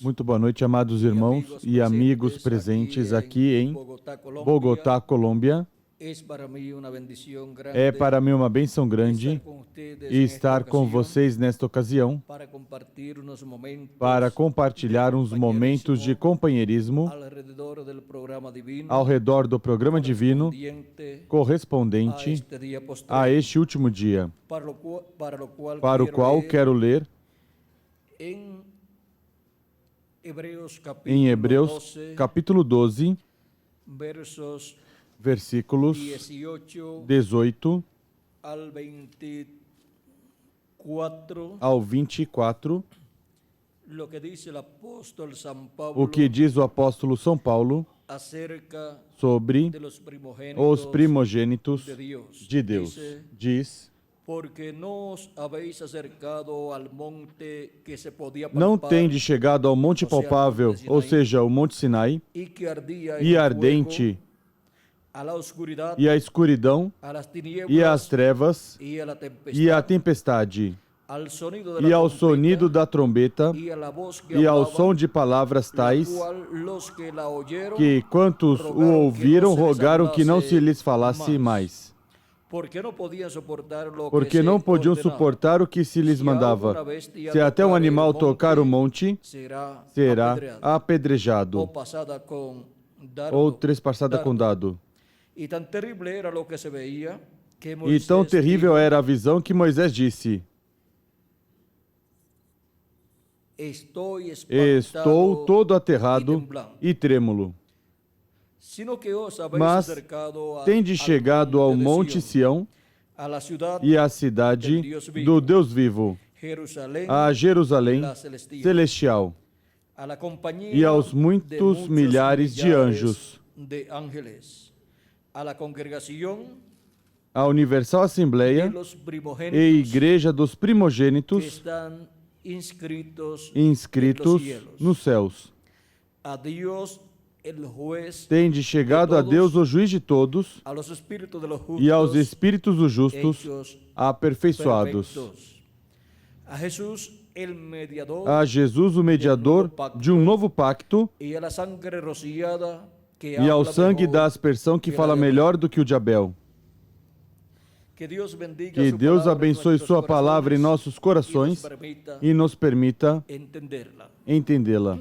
Muito boa noite, amados irmãos e amigos presentes aqui em Bogotá, Colômbia. É para mim uma bênção grande estar com vocês nesta ocasião para compartilhar uns momentos de companheirismo ao redor do programa divino correspondente a este último dia, para o qual quero ler em Hebreus capítulo 12, versículos 18 ao 24, o que diz o apóstolo São Paulo sobre os primogênitos de Deus. Diz: não tendes chegado ao monte palpável, ou seja, o monte Sinai, e ardente, e a escuridão, e as trevas, e a tempestade, e ao sonido da trombeta, e ao som de palavras tais, que quantos o ouviram rogaram que não se lhes falasse mais. Porque não podiam suportar o que se lhes mandava. Se até um animal tocar o monte, será apedrejado, ou trespassada com dado. E tão terrível era a visão que Moisés disse: estou todo aterrado e trêmulo. Mas tendes chegado ao monte Sião e à cidade do Deus vivo, a Jerusalém celestial, e aos muitos milhares de anjos, a Universal Assembleia e Igreja dos Primogênitos inscritos nos céus. Tende chegado a Deus, o juiz de todos, e aos espíritos dos justos aperfeiçoados. A Jesus, o mediador de um novo pacto, e ao sangue da aspersão que fala melhor do que o de Abel. Que Deus abençoe sua palavra em nossos corações e nos permita entendê-la.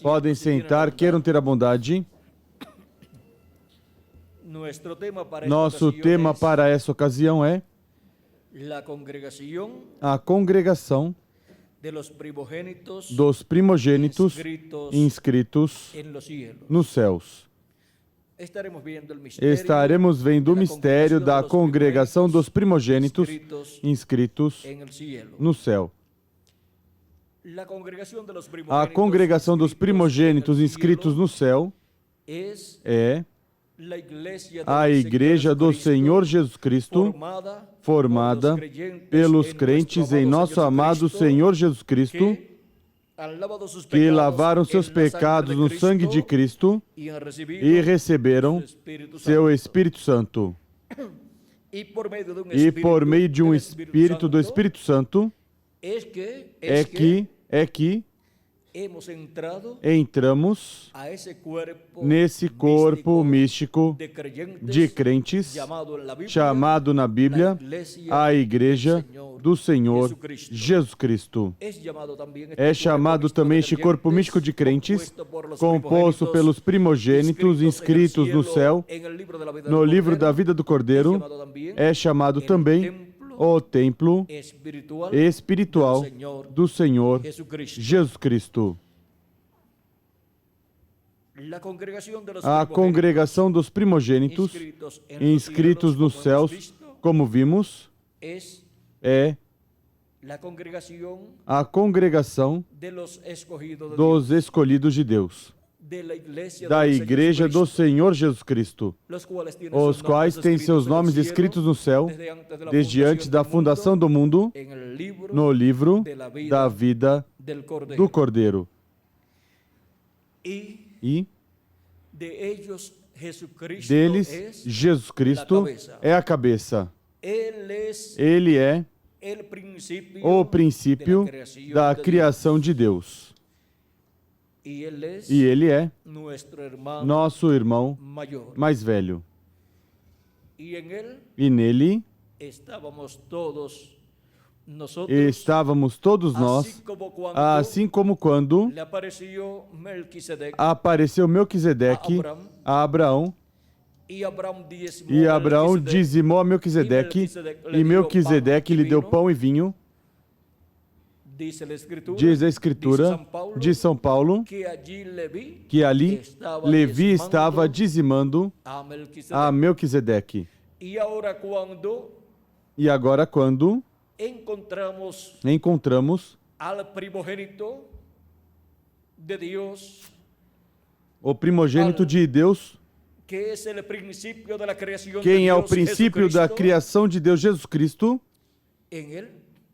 Podem sentar, queiram ter a bondade. Nosso tema para essa ocasião é a congregação dos primogênitos inscritos nos céus. Estaremos vendo o mistério da congregação dos primogênitos inscritos no céu. A congregação dos primogênitos inscritos no céu é a Igreja do Senhor Jesus Cristo, formada pelos crentes em nosso amado Senhor Jesus Cristo, que lavaram seus pecados no sangue de Cristo e receberam seu Espírito Santo. E por meio de um Espírito do Espírito Santo é que entramos nesse corpo místico de crentes, chamado na Bíblia a Igreja do Senhor Jesus Cristo. É chamado também este corpo místico de crentes, composto pelos primogênitos inscritos no céu, no livro da vida do Cordeiro, é chamado também o templo espiritual do Senhor Jesus Cristo. A congregação dos primogênitos inscritos nos céus, como vimos, é a congregação dos escolhidos de Deus, da Igreja do Senhor Jesus Cristo, os quais têm seus nomes escritos no céu, desde antes da fundação do mundo, no livro da vida do Cordeiro. E deles, Jesus Cristo é a cabeça. Ele é o princípio da criação de Deus. E Ele é nosso irmão mais velho. E nele estávamos todos nós, assim como quando apareceu Melquisedeque a Abraão, e Abraão dizimou a Melquisedeque, e Melquisedeque lhe deu pão e vinho. Diz a Escritura de São Paulo que ali Levi estava dizimando a Melquisedeque. E agora quando encontramos o primogênito de Deus, quem é o princípio da criação de Deus, Jesus Cristo,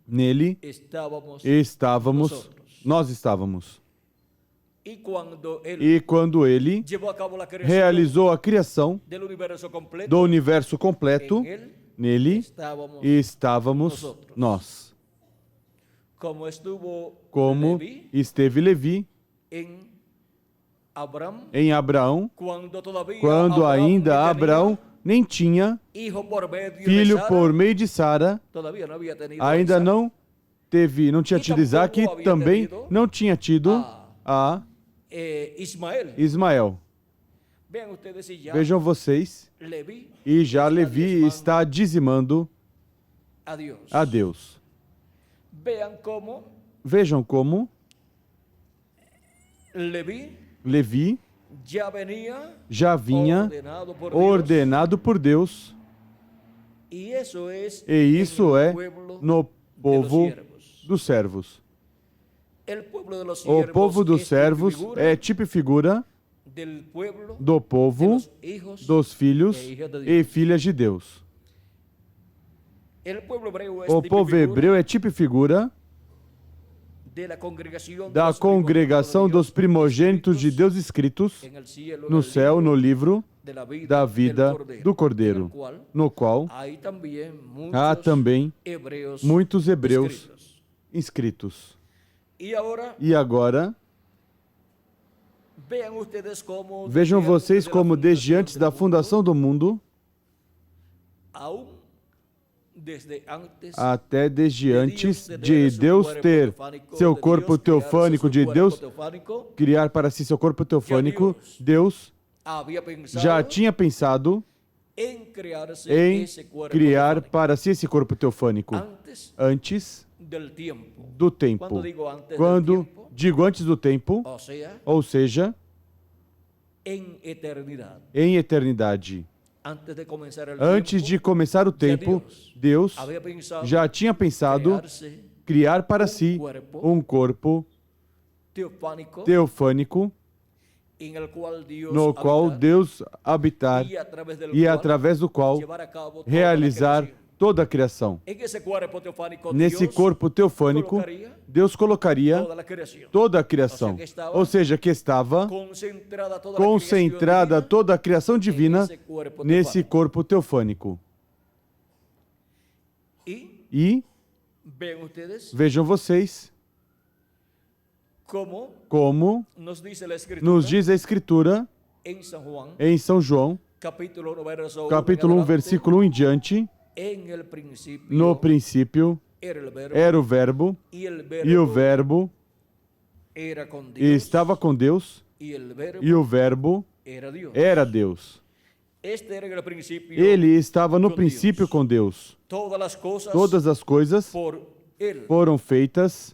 nele nós estávamos. E quando ele realizou a criação do universo completo, nele estávamos nós. Como esteve Levi em Abraão, quando ainda Abraão nem tinha filho por meio de Sara, ainda não tinha tido Isaac, e também não tinha tido a Ismael. Vejam vocês, e já Levi está dizimando a Deus. Vejam como Levi já vinha ordenado por Deus, e isso é no povo dos servos. O povo dos servos é tipo e figura do povo dos filhos e filhas de Deus. O povo hebreu é tipo e figura da congregação dos primogênitos de Deus escritos no céu, no livro da vida do Cordeiro, no qual há também muitos hebreus inscritos. E agora, vejam vocês como desde antes da fundação do mundo, até desde antes de Deus ter seu corpo teofânico, de Deus criar para si seu corpo teofânico, Deus já tinha pensado em criar para si esse corpo teofânico antes do tempo. Quando digo antes do tempo, ou seja, em eternidade. Antes de começar o tempo, Deus já tinha pensado criar para si um corpo teofânico, no qual Deus habitar e através do qual realizar toda a criação. Nesse corpo teofânico, Deus colocaria toda a criação, ou seja, que estava concentrada toda a criação divina nesse corpo teofânico. E vejam vocês como nos diz a Escritura em São João, capítulo 1, versículo 1 em diante: no princípio era o Verbo, e o Verbo estava com Deus, e o Verbo era Deus. Ele estava no princípio com Deus. Todas as coisas foram feitas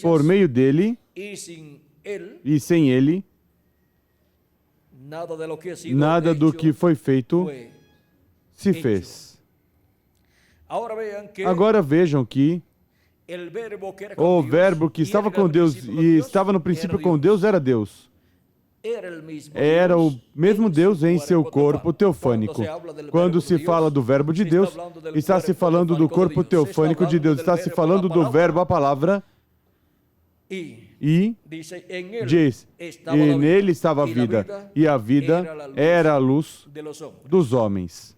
por meio dele, e sem ele, nada do que foi feito se fez. Agora vejam que o Verbo que estava com Deus e estava no princípio com Deus era Deus. Era o mesmo Deus em seu corpo teofânico. Quando se fala do Verbo de Deus, está se falando do corpo teofânico de Deus, está se falando do Verbo, a palavra, e diz, e nele estava a vida, e a vida era a luz dos homens.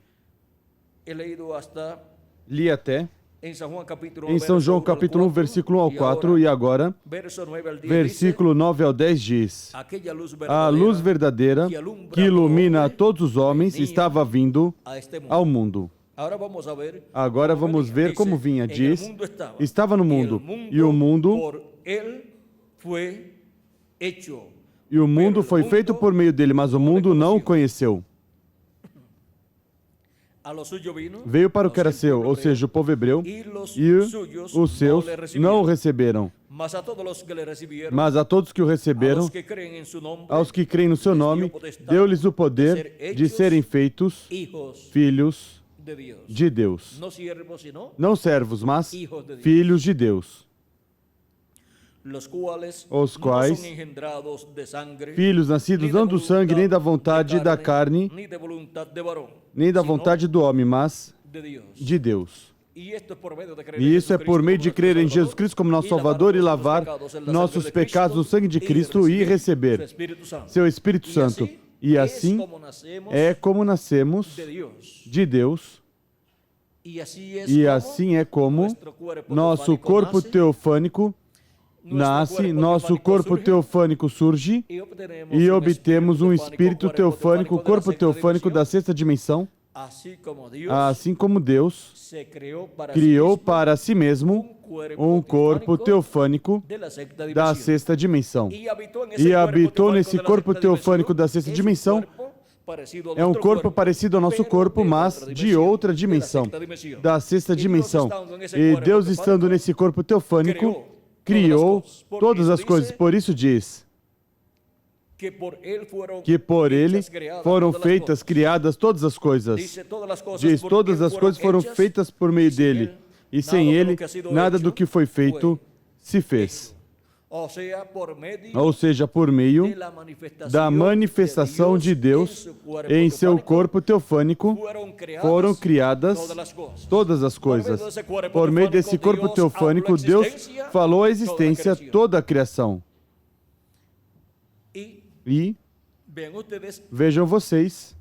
Li até Em São João capítulo 1, versículo 1 ao 4, e agora, versículo 9 ao 10 diz: a luz verdadeira que ilumina a todos os homens estava vindo ao mundo. Agora vamos ver como vinha. Diz, estava no mundo, e o mundo foi feito por meio dele, mas o mundo não o conheceu. Veio para o que era seu, ou seja, o povo hebreu, e os seus não o receberam. Mas a todos que o receberam, aos que creem no seu nome, deu-lhes o poder de serem feitos filhos de Deus. Não servos, mas filhos de Deus. Os quais, filhos nascidos não do sangue, nem da vontade da carne, nem da vontade do homem, mas de Deus. E isso é por meio de crer em Jesus Cristo como nosso Salvador e lavar nossos pecados no sangue de Cristo e receber seu Espírito Santo. E assim é como nascemos de Deus. E assim é como nosso corpo teofânico nasce, nosso corpo teofânico surge e obtemos um espírito teofânico, corpo teofânico da sexta dimensão, assim como Deus criou para si mesmo um corpo teofânico da sexta dimensão. E habitou nesse corpo teofânico da sexta dimensão. É um corpo parecido ao nosso corpo, mas de outra dimensão, da sexta dimensão. E Deus, estando nesse corpo teofânico, criou todas as coisas. Por isso diz que por ele foram feitas, criadas todas as coisas. Diz, todas as coisas foram feitas por meio dele. E sem ele, nada do que foi feito se fez. Ou seja, por meio da manifestação de Deus em seu corpo teofânico, foram criadas todas as coisas. Por meio desse corpo teofânico, Deus falou a existência toda a criação. E vejam vocês,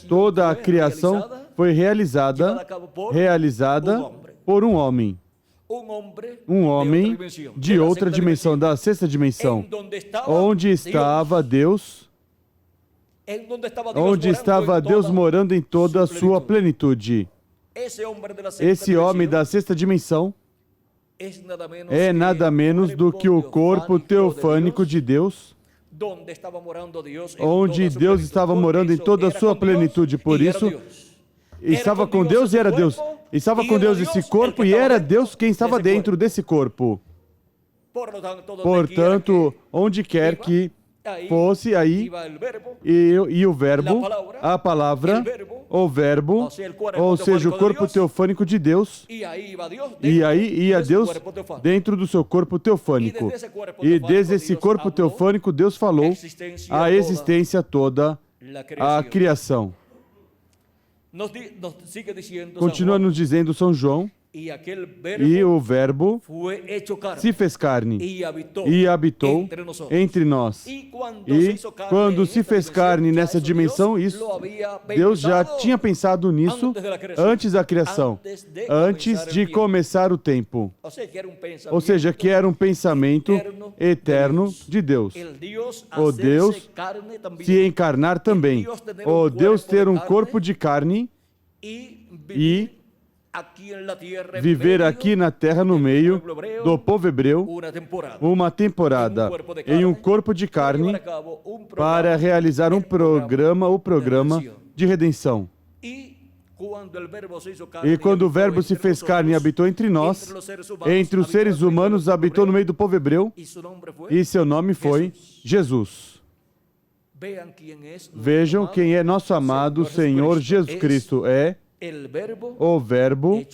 toda a criação foi realizada por um homem. Um homem de outra dimensão, da sexta dimensão, onde estava Deus, morando em toda a sua plenitude. Esse homem da sexta dimensão é nada menos do que o corpo teofânico de Deus, onde Deus estava morando em toda a sua plenitude. Por isso, estava com Deus e era Deus. Estava com Deus esse corpo e era Deus quem estava dentro desse corpo. Portanto, onde quer que fosse, aí, e o verbo, a palavra, o verbo, ou seja, o corpo teofânico de Deus, e aí ia Deus dentro do seu corpo teofânico. E desde esse corpo teofânico, Deus falou a existência toda, a criação. Continua nos dizendo São João, e o verbo se fez carne e habitou entre nós. E quando se fez carne nessa dimensão, isso, Deus já tinha pensado nisso antes da criação, antes de começar o tempo. Ou seja, que era um pensamento eterno de Deus. O Deus se encarnar também. O Deus ter um corpo de carne e viver aqui na terra no meio do povo hebreu uma temporada em um corpo de carne para realizar o programa de redenção. E quando o verbo se fez carne e habitou entre nós, entre os seres humanos, habitou no meio do povo hebreu, e seu nome foi Jesus. Vejam quem é nosso amado Senhor Jesus Cristo. É o verbo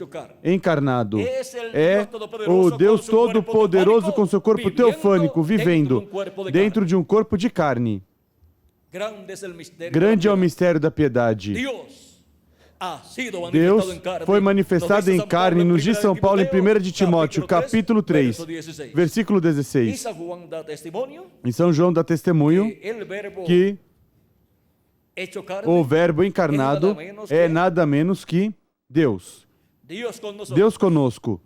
encarnado. É o Deus Todo-Poderoso com seu corpo teofânico, vivendo dentro de um corpo de carne. Grande é o mistério da piedade. Deus foi manifestado em carne, nos diz São Paulo em 1 de Timóteo, capítulo 3, versículo 16. Em São João dá testemunho que o verbo encarnado é nada menos que Deus. Deus conosco,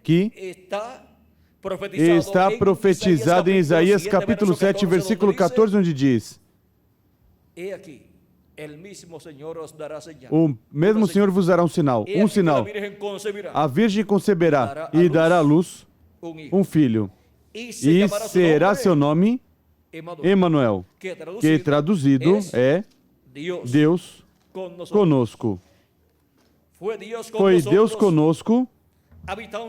que está profetizado em Isaías capítulo 7, versículo 14, onde diz: o mesmo Senhor vos dará um sinal, a Virgem conceberá e dará à luz um filho, e será seu nome Emanuel, que traduzido é Deus conosco. Foi Deus conosco,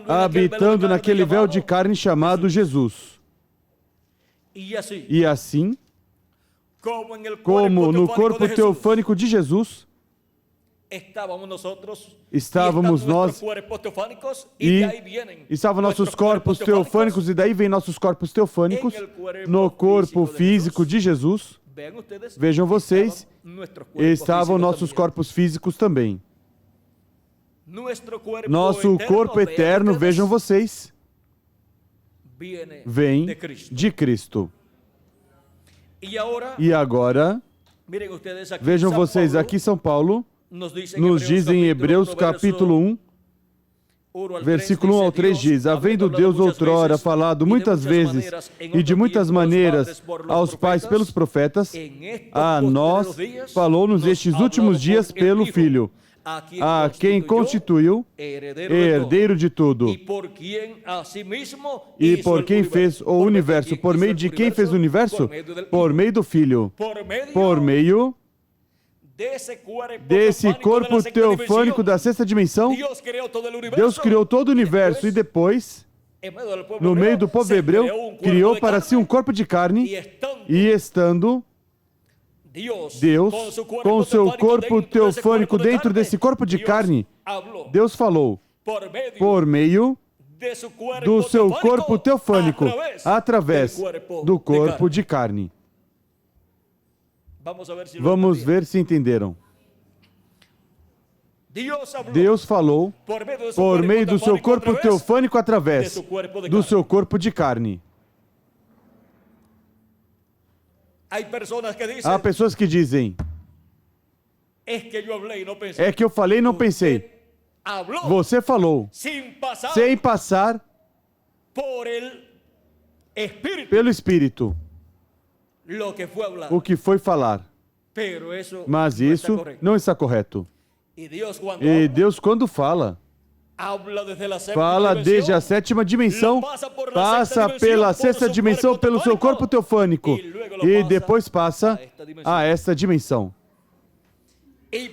habitando naquele véu de carne chamado Jesus. E assim, como no corpo teofânico de Jesus, estávamos nós, e estavam nossos corpos teofânicos, e daí vem nossos corpos teofânicos, no corpo físico de Jesus. Vejam vocês, estavam nossos corpos físicos também. Nosso corpo eterno, vejam vocês, vem de Cristo. E agora, vejam vocês, aqui São Paulo nos diz em Hebreus capítulo 1, versículo 1 ao 3 diz: havendo Deus outrora falado muitas vezes e de muitas maneiras aos pais pelos profetas, a nós falou-nos estes últimos dias pelo Filho, a quem constituiu herdeiro de tudo, e por quem fez o universo. Por meio de quem fez o universo? Por meio do Filho. Por meio desse corpo teofânico da sexta dimensão, Deus criou todo o universo e depois, no meio do povo hebreu, criou para si um corpo de carne, e estando Deus, com o seu corpo teofânico dentro desse corpo de carne, Deus falou por meio do seu corpo teofânico, através do corpo de carne. Vamos ver se entenderam. Deus falou por meio do seu corpo teofânico através do seu corpo de carne. Há pessoas que dizem: é que eu falei e não pensei. Você falou sem passar pelo Espírito o que foi falar. Mas isso não está correto. E Deus, quando fala desde a sétima dimensão, passa pela sexta dimensão pelo seu corpo teofânico, e depois passa a esta dimensão. E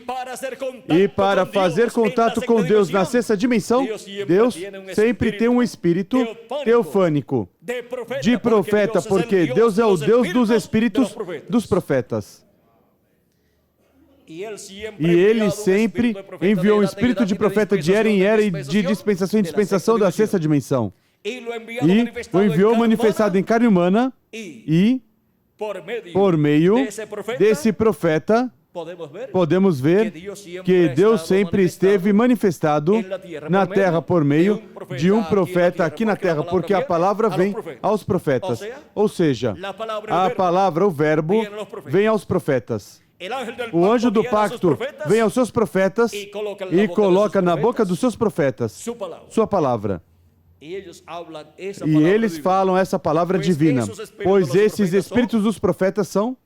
para fazer contato com Deus na sexta dimensão, Deus sempre tem um espírito teofânico de profeta, porque Deus é o Deus dos espíritos dos profetas. E Ele sempre enviou um espírito de profeta de era em era e de dispensação em dispensação da sexta dimensão. E o enviou manifestado em carne humana, e por meio desse profeta, podemos ver que Deus sempre esteve manifestado na terra por meio de um profeta aqui na terra, porque a palavra vem aos profetas. Ou seja, a palavra, o verbo, vem aos profetas. O anjo do pacto vem aos seus profetas e coloca na boca dos seus profetas sua palavra. E eles falam essa palavra divina, pois esses espíritos dos profetas são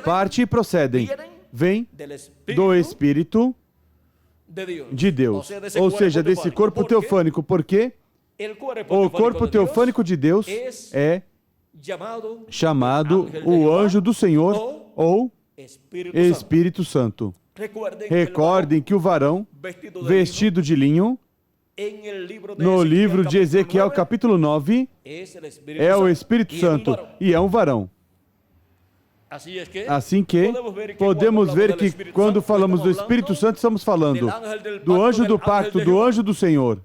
parte e procedem, vêm do Espírito de Deus, ou seja, desse corpo teofânico, porque o corpo teofânico de Deus é chamado o anjo do Senhor ou Espírito Santo. Recordem que o varão vestido de linho, no livro de Ezequiel capítulo 9, é o Espírito Santo e é um varão. Assim que podemos ver que quando falamos do Espírito Santo, estamos falando do anjo do pacto, do anjo do Senhor,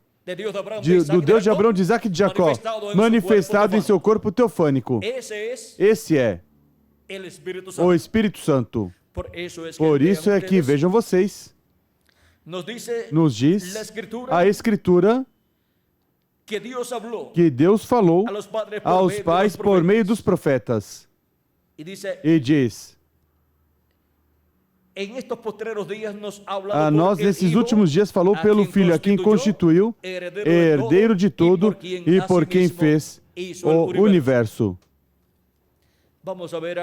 do Deus de Abraão, de Isaac e de Jacó, manifestado em seu corpo teofânico. Esse é o Espírito Santo. Por isso é que, vejam vocês, nos diz a Escritura que Deus falou aos pais por meio dos profetas. E diz: A nós, nesses últimos dias, falou pelo Filho, a quem constituiu herdeiro de tudo e por quem fez o universo.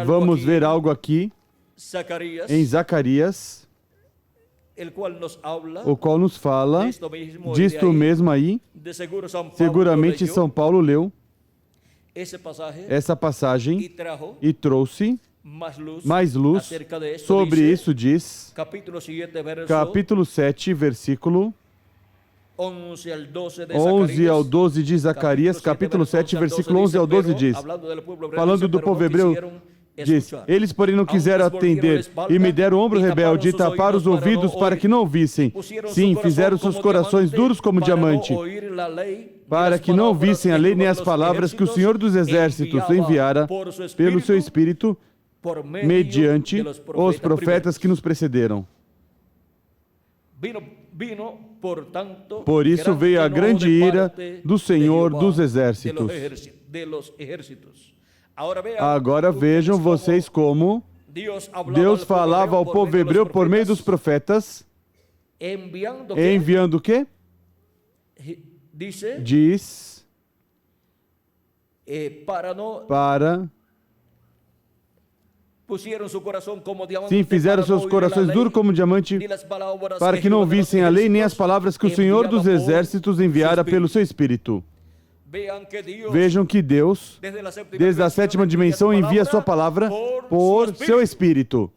Vamos ver algo aqui em Zacarias, o qual nos fala disto mesmo aí. Seguramente São Paulo leu essa passagem e trouxe mais luz sobre isso. Diz, capítulo 7, versículo 11 ao 12 de Zacarias, capítulo 7, versículo 11 ao 12 diz, falando do povo hebreu, diz, eles porém não quiseram atender e me deram o ombro rebelde e taparam os ouvidos para que não ouvissem. Sim, fizeram seus corações duros como diamante, para que não ouvissem a lei nem as palavras que o Senhor dos Exércitos enviara pelo seu Espírito mediante os profetas que nos precederam. Por isso veio a grande ira do Senhor dos Exércitos. Agora vejam vocês como Deus falava ao povo hebreu por meio dos profetas, enviando o quê? Diz, sim, fizeram seus corações duros como diamante, para que não ouvissem a lei nem as palavras que o Senhor dos Exércitos enviara pelo seu Espírito. Vejam que Deus, desde a sétima dimensão, envia a sua palavra por seu Espírito,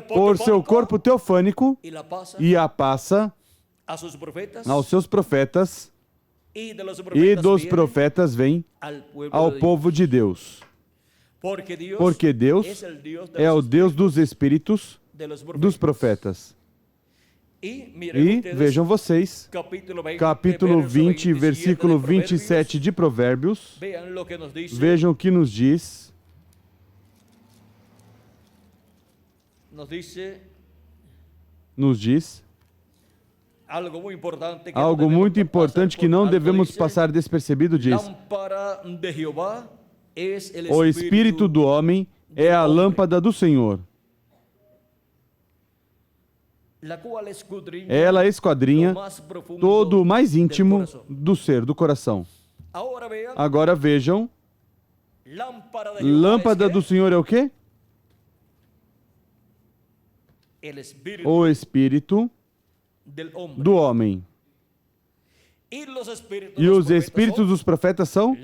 por seu corpo teofânico, e a passa aos seus profetas, e dos profetas vem ao povo de Deus. Porque Deus é o Deus dos Espíritos dos profetas. E vejam vocês, capítulo 20, versículo 27 de Provérbios, vejam o que nos diz. Nos diz algo muito importante que não devemos passar despercebido, diz, o espírito do homem é a lâmpada do Senhor. Ela esquadrinha todo o mais íntimo do ser, do coração. Agora vejam, lâmpada do Senhor é o quê? O espírito do homem. E os espíritos dos profetas são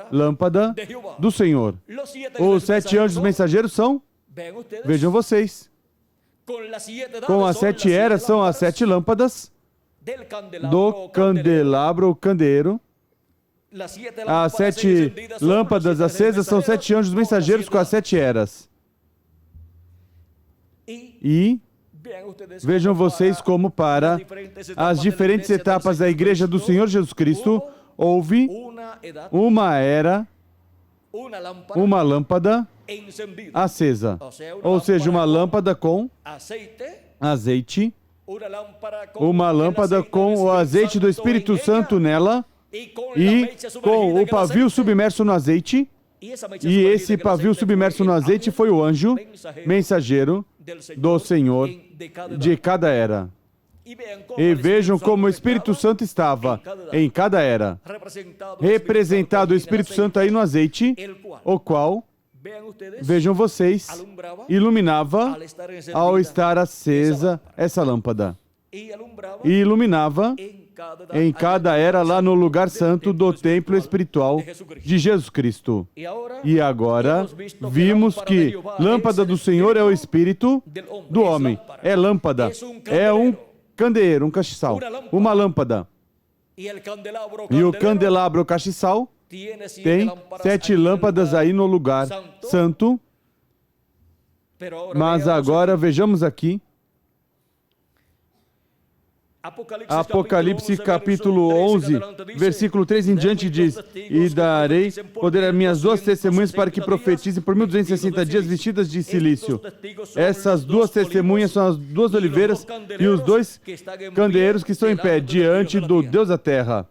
lâmpada do Senhor. Os 7 anjos mensageiros são, vejam vocês, com as 7 eras são as 7 lâmpadas do candelabro, o candeeiro. As 7 lâmpadas acesas são 7 anjos mensageiros com as 7 eras. E vejam vocês como para as diferentes etapas da Igreja do Senhor Jesus Cristo, houve uma era, uma lâmpada acesa. Ou seja, uma lâmpada com azeite, uma lâmpada com o azeite do Espírito Santo nela e com o pavio submerso no azeite. E esse pavio submerso no azeite foi o anjo mensageiro do Senhor de cada era. E vejam como o Espírito Santo estava em cada era. Representado o Espírito Santo aí no azeite, o qual, vejam vocês, iluminava ao estar acesa essa lâmpada. E iluminava em cada era lá no lugar santo do templo espiritual de Jesus Cristo. E agora vimos que lâmpada do Senhor é o Espírito do homem. É lâmpada, é um candeeiro, um castiçal, uma lâmpada. E o candelabro, o castiçal, tem 7 lâmpadas aí no lugar santo. Mas agora vejamos aqui Apocalipse capítulo 11, versículo 3 em diante diz, e darei poder a minhas 2 testemunhas para que profetizem por 1260 dias vestidas de silício. Essas 2 testemunhas são as 2 oliveiras e os 2 candeeiros que estão em pé diante do Deus da terra.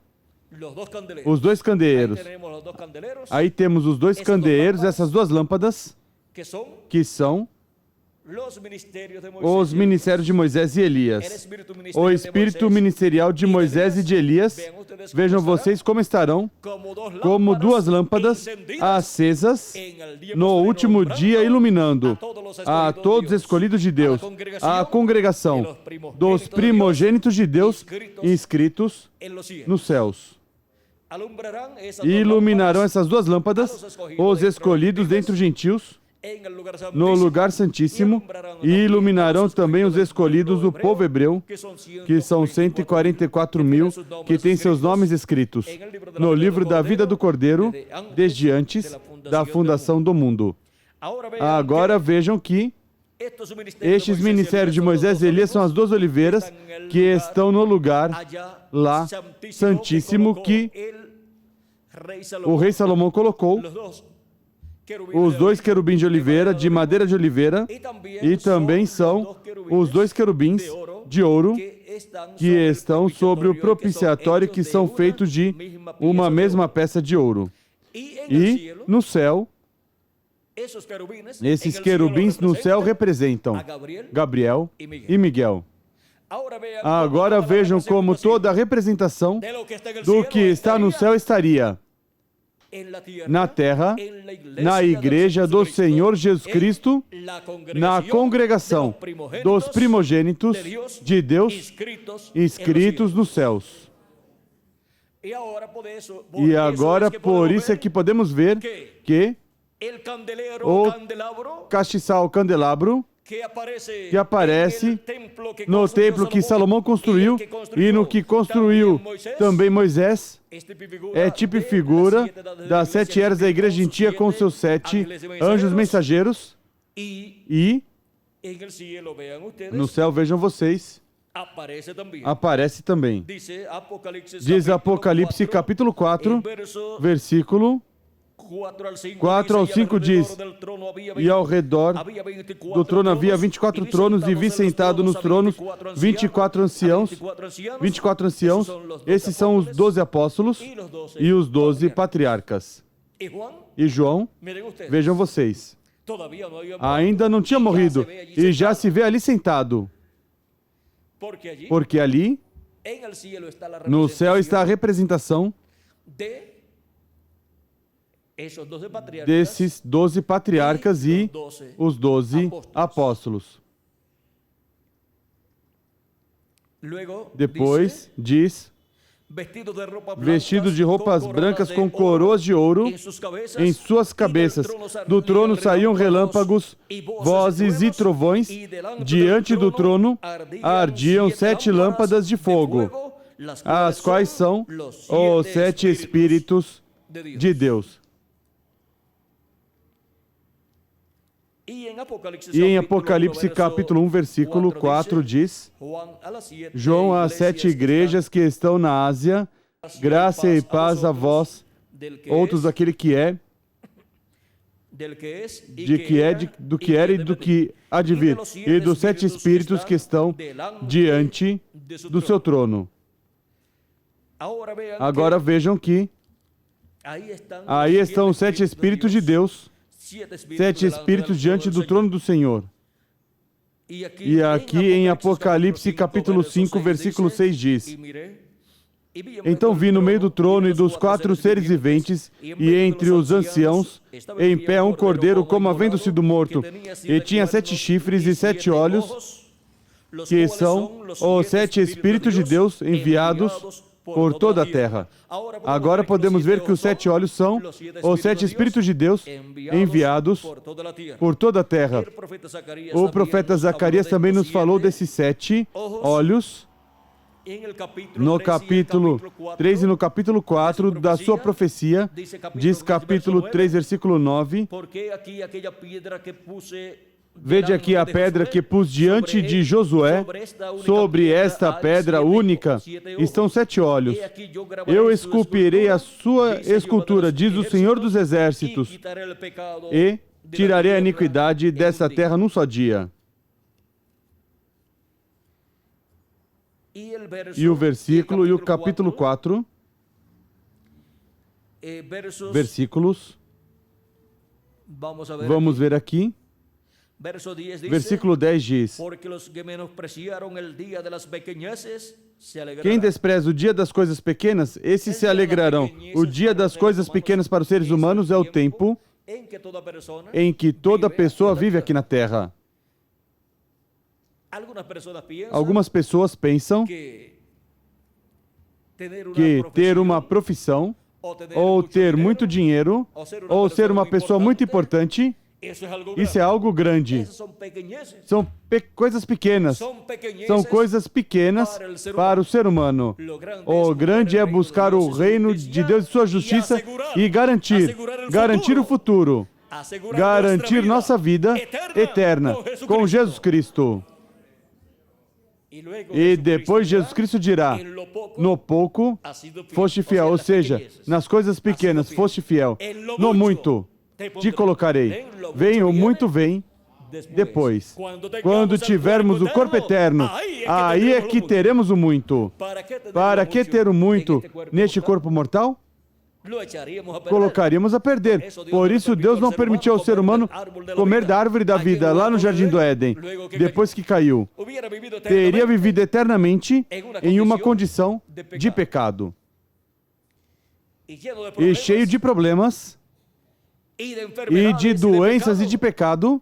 Os 2 candeeiros. Aí temos os 2 candeeiros, essas 2 lâmpadas, que são os ministérios de Moisés e Elias. O espírito ministerial de Moisés e de Elias, vejam vocês como estarão, como duas lâmpadas acesas no último dia, iluminando a todos os escolhidos de Deus, a congregação dos primogênitos de Deus inscritos nos céus. E iluminarão essas duas lâmpadas, os escolhidos dentre os gentios, no lugar santíssimo, e iluminarão também os escolhidos do povo hebreu, que são 144.000, que têm seus nomes escritos no livro da vida do Cordeiro, desde antes da fundação do mundo. Agora vejam que estes ministérios de Moisés e Elias são as duas oliveiras que estão no lugar lá santíssimo que o rei Salomão colocou, os dois querubins de oliveira, de madeira de oliveira, e também são os dois querubins de ouro que estão sobre o propiciatório, que são feitos de uma mesma peça de ouro. E no céu, esses querubins no céu representam Gabriel e Miguel. Agora vejam como toda a representação do que está no céu estaria na terra, na igreja do Senhor Jesus Cristo, na congregação dos primogênitos de Deus inscritos nos céus. E agora, por isso é que podemos ver que o castiçal, o candelabro, que aparece no templo que Salomão construiu e no que construiu também Moisés, é tipo e figura das 7 eras da igreja gentia com seus 7 anjos mensageiros. E no céu, vejam vocês, aparece também. Diz Apocalipse capítulo 4, versículo 4 ao 5 diz: e ao redor do trono havia 24 tronos, e vi sentado nos tronos 24 anciãos. Esses são os 12 apóstolos e os 12 patriarcas. E João, vejam vocês, ainda não tinha morrido e já se vê ali sentado, porque ali no céu está a representação desses 12 patriarcas e os 12 apóstolos. Depois diz: vestidos de roupas brancas com coroas de ouro em suas cabeças. Do trono saíam relâmpagos, vozes e trovões. Diante do trono ardiam 7 lâmpadas de fogo, as quais são os 7 Espíritos de Deus. E em Apocalipse capítulo 1, versículo 4 diz: João às 7 igrejas que estão na Ásia, graça e paz a vós, outros daquele que é, do que era e do que há de vir, e dos 7 Espíritos que estão diante do seu trono. Agora vejam que aí estão os 7 Espíritos de Deus, 7 Espíritos diante do trono do Senhor. E aqui em Apocalipse capítulo 5, versículo 6 diz: então vi no meio do trono e dos 4 seres viventes, e entre os anciãos, em pé um cordeiro como havendo sido morto, e tinha 7 chifres e 7 olhos, que são os 7 Espíritos de Deus enviados por toda a terra. Agora podemos ver que os 7 olhos são os 7 Espíritos de Deus enviados por toda a terra. O profeta Zacarias também nos falou desses 7 olhos no capítulo 3 e no capítulo 4 da sua profecia. Diz capítulo 3, versículo 9: vede aqui a pedra que pus diante de Josué, sobre esta pedra única estão 7 olhos. Eu esculpirei a sua escultura, diz o Senhor dos Exércitos, e tirarei a iniquidade dessa terra num só dia. E o versículo e o capítulo 4, versículos, vamos ver aqui. Versículo 10 diz: quem despreza o dia das coisas pequenas, esses se alegrarão. O dia das coisas pequenas para os seres humanos é o tempo em que toda pessoa vive aqui na Terra. Algumas pessoas pensam que ter uma profissão, ou ter muito dinheiro, ou ser uma pessoa muito importante, isso é algo grande. São coisas pequenas. São coisas pequenas para o ser humano. O grande é buscar o reino de Deus e sua justiça e garantir o futuro. Garantir nossa vida eterna com Jesus Cristo. E depois Jesus Cristo dirá: no pouco foste fiel, ou seja, nas coisas pequenas foste fiel. No muito te colocarei. Vem, o muito vem depois. Quando tivermos o corpo eterno, aí é que teremos o muito. Para que ter o muito neste corpo mortal? Colocaríamos a perder. Por isso Deus não permitiu ao ser humano comer da árvore da vida lá no Jardim do Éden, depois que caiu. Teria vivido eternamente em uma condição de pecado. E cheio de problemas, e de doenças e de pecado.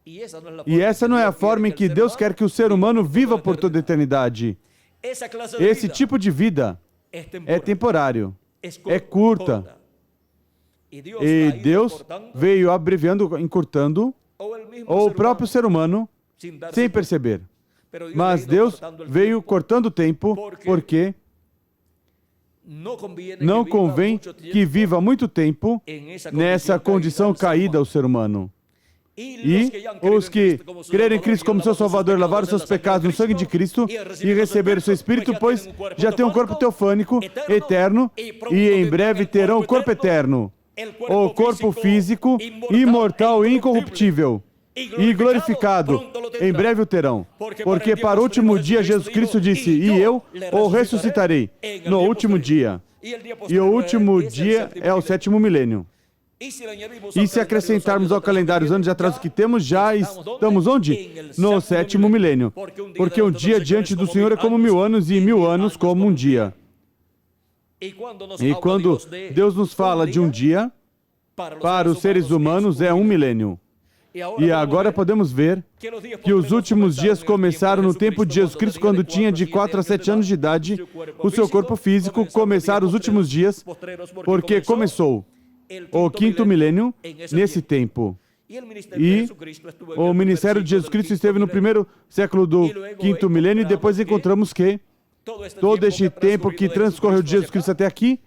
E essa não é a forma em que Deus quer que o ser humano viva por toda a eternidade. Esse tipo de vida é temporário. É curta. E Deus veio abreviando, encurtando, ou o próprio ser humano, sem perceber. Mas Deus veio cortando o tempo, porque não convém que viva muito tempo nessa condição caída o ser humano. E os que crerem em Cristo como seu Salvador, lavaram seus pecados no sangue de Cristo e receberam o seu Espírito, pois já têm um corpo teofânico, eterno, e em breve terão o corpo eterno, o corpo físico, imortal e incorruptível, e glorificado, em breve o terão. Porque para o último dia Jesus Cristo disse: e eu o ressuscitarei no último dia. E o último dia é o 7º milênio. E se acrescentarmos ao calendário os anos de atraso que temos, já estamos onde? No 7º milênio. Porque um dia diante do Senhor é como 1000 anos, e 1000 anos como um dia. E quando Deus nos fala de um dia, para os seres humanos é 1 milênio. E agora podemos ver que os últimos dias começaram no tempo de Jesus Cristo, quando tinha de 4 a 7 anos de idade. O seu corpo físico começaram os últimos dias, porque começou o 5º milênio nesse tempo. E o ministério de Jesus Cristo esteve no primeiro século do 5º milênio, e depois encontramos que todo este tempo que transcorreu de Jesus Cristo até aqui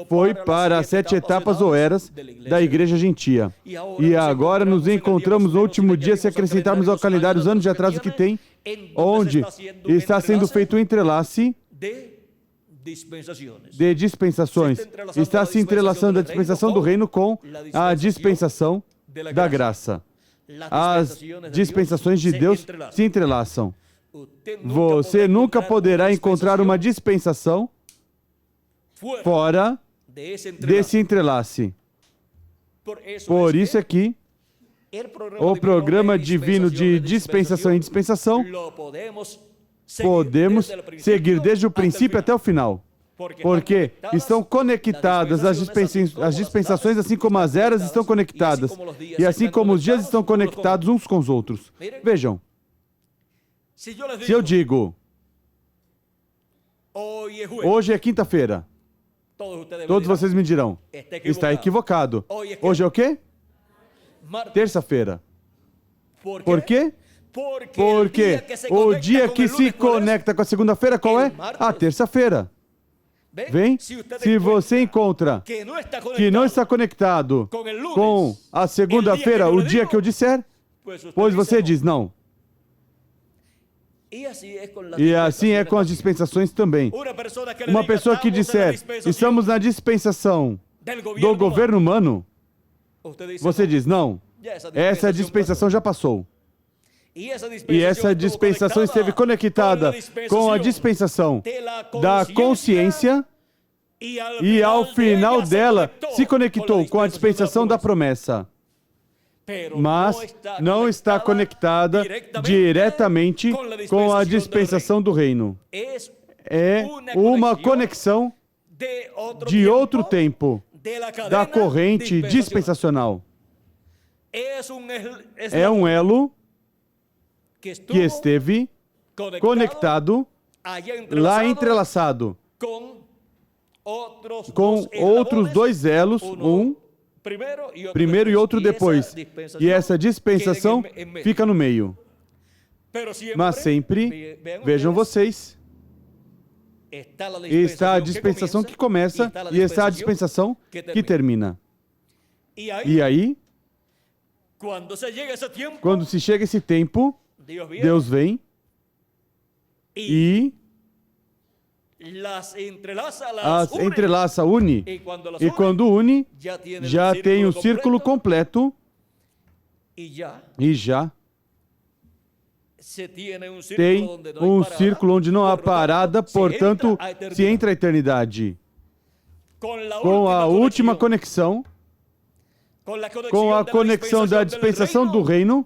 foi para as 7 etapas ou eras da Igreja Gentia. E agora nos encontramos no último dia, se acrescentarmos ao calendário os anos de atraso que tem, onde está sendo feito o entrelace de dispensações. Está se entrelaçando a dispensação do reino com a dispensação da graça. As dispensações de Deus se entrelaçam. Você nunca poderá encontrar uma dispensação fora desse entrelace. Por isso é que o programa divino de dispensação em dispensação podemos seguir desde o princípio até o final, porque estão conectadas as dispensações, assim como as eras estão conectadas, e assim como os dias estão conectados uns com os outros. Vejam, se eu digo, hoje é quinta-feira, todos vocês me dirão, está equivocado. Hoje é o quê? Terça-feira. Por quê? Porque o dia que se conecta com a segunda-feira, qual é? A terça-feira. Vem, se você encontra que não está conectado com a segunda-feira, o dia que eu disser, pois você diz não. E assim é com as dispensações também. Uma pessoa que disser, estamos na dispensação do governo humano, você diz, não, essa dispensação já passou. E essa dispensação esteve conectada com a dispensação da consciência, e ao final dela se conectou com a dispensação da promessa. mas não está conectada diretamente com a dispensação do reino. É uma conexão de outro tempo, da corrente dispensacional. É um elo que esteve conectado, lá entrelaçado, com outros dois elos, um primeiro e outro depois. E essa dispensação fica no meio. Mas sempre, vejam vocês, está a dispensação que começa e está a dispensação que termina. E aí, quando se chega esse tempo, Deus vem e as entrelaça, une. E quando une, já tem o círculo completo e já tem um círculo onde não há parada, portanto, se entra a eternidade. Com a última conexão, com a conexão da dispensação do reino,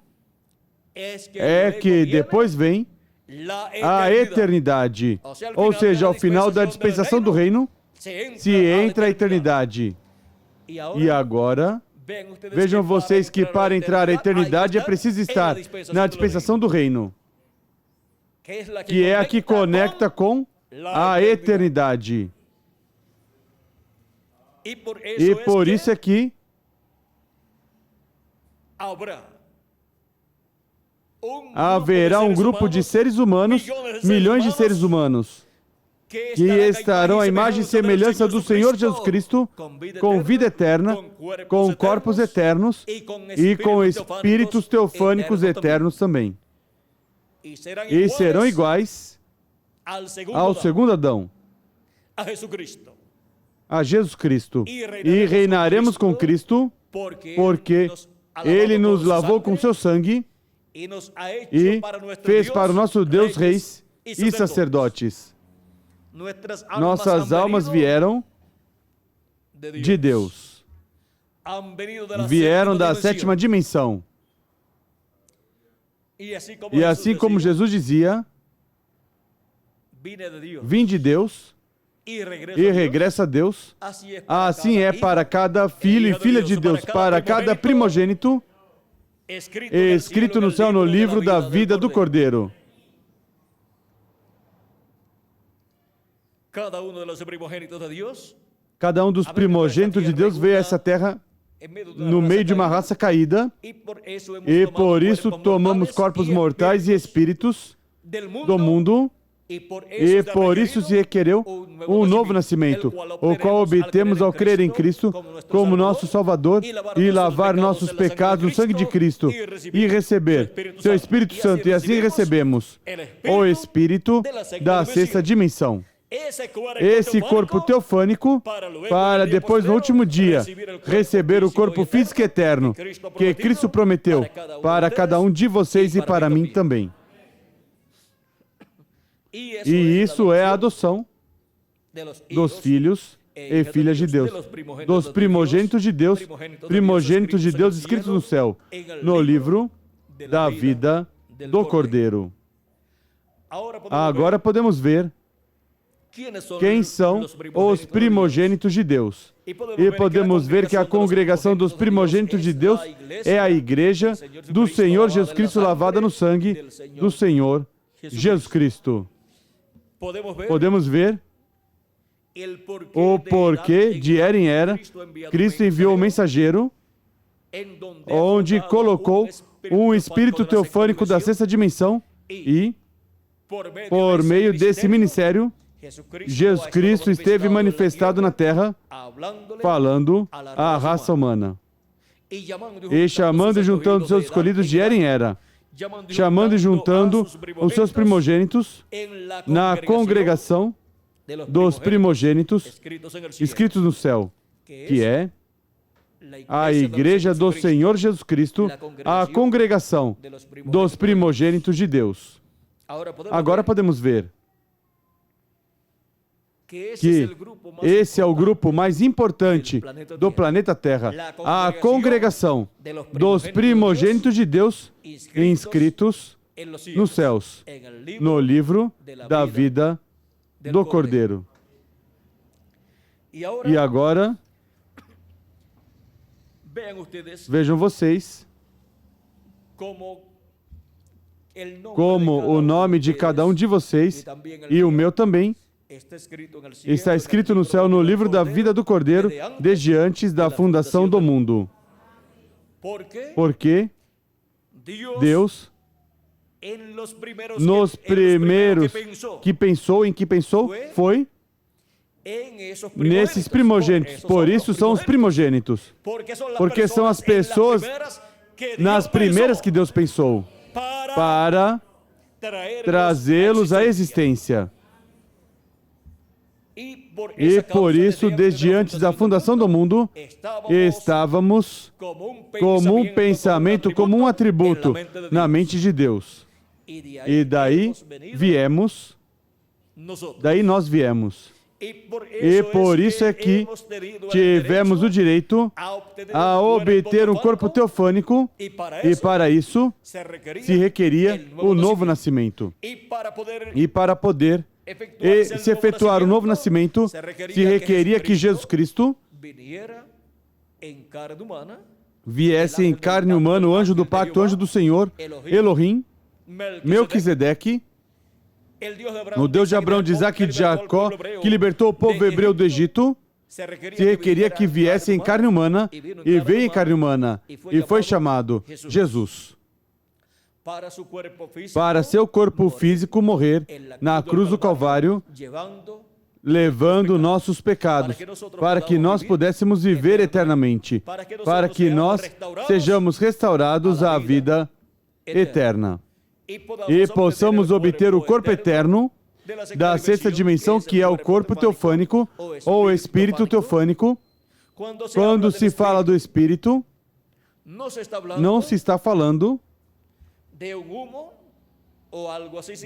é que depois vem a eternidade. Ou seja, ao final da dispensação do reino, se entra a eternidade. E agora, vejam vocês que para entrar a eternidade é preciso estar na dispensação do reino, que é a que conecta com a eternidade. E por isso é que haverá um grupo de seres humanos, milhões de seres humanos, que estarão à imagem e semelhança do Senhor Jesus Cristo, com vida eterna, com corpos eternos e com espíritos teofânicos eternos também. E serão iguais ao segundo Adão, a Jesus Cristo. E reinaremos com Cristo, porque Ele nos lavou com seu sangue e fez para o nosso Deus reis e sacerdotes. Nossas almas vieram de Deus. Vieram da sétima dimensão. E assim como Jesus dizia, vim de Deus e regressa a Deus, assim é para cada filho e filha de Deus, para cada primogênito, escrito no céu no livro da vida do Cordeiro. Cada um dos primogênitos de Deus veio a essa terra no meio de uma raça caída, e por isso tomamos corpos mortais e espíritos do mundo, e por isso se requereu um novo nascimento, o qual obtemos ao crer em Cristo como nosso Salvador e lavar nossos pecados no sangue de Cristo e receber seu Espírito Santo, e assim recebemos o Espírito da sexta dimensão. Esse corpo teofânico, para depois no último dia receber o corpo físico eterno que Cristo prometeu para cada um de vocês e para mim também. E isso é a adoção dos filhos e filhas de Deus, dos primogênitos de Deus escritos no céu, no livro da vida do Cordeiro. Agora podemos ver quem são os primogênitos de Deus. E podemos ver que a congregação dos primogênitos de Deus é a igreja do Senhor Jesus Cristo lavada no sangue do Senhor Jesus Cristo. Podemos ver o porquê de era em era Cristo enviou o mensageiro, onde colocou um espírito teofânico da sexta dimensão e, por meio desse ministério, Jesus Cristo esteve manifestado na terra, falando à raça humana, e chamando e juntando seus escolhidos de era em era, chamando e juntando os seus primogênitos na congregação dos primogênitos escritos no céu, que é a igreja do Senhor Jesus Cristo, a congregação dos primogênitos de Deus. Agora podemos ver que esse é o grupo mais importante do planeta Terra, a congregação dos primogênitos de Deus inscritos nos céus, no livro da vida do Cordeiro. E agora, vejam vocês como o nome de cada um de vocês, e o meu também, está escrito no céu no livro da vida do Cordeiro, desde antes da fundação do mundo. Porque Deus, nos primeiros que pensou, em que pensou, foi nesses primogênitos. Por isso são os primogênitos. Porque são as pessoas nas primeiras que Deus pensou para trazê-los à existência. E por isso, desde antes da fundação do mundo, estávamos como um pensamento, como um atributo na mente de Deus. E daí nós viemos. E por isso é que tivemos o direito a obter um corpo teofânico, e para isso se requeria o novo nascimento. E para poder se efetuar o novo nascimento, se requeria que Jesus Cristo viesse em carne humana, o anjo do pacto, o anjo do Senhor, Elohim, Melquisedeque, o Deus de Abraão, de Isaac e de Jacó, que libertou o povo hebreu do Egito, se requeria que viesse em carne humana, e veio em carne humana, e foi chamado Jesus. Para seu corpo físico morrer na cruz do Calvário, levando nossos pecados, para que nós pudéssemos viver eternamente, para que nós sejamos restaurados à vida eterna. E possamos obter o corpo eterno da sexta dimensão, que é o corpo teofânico, ou espírito teofânico. Quando se fala do espírito, não se está falando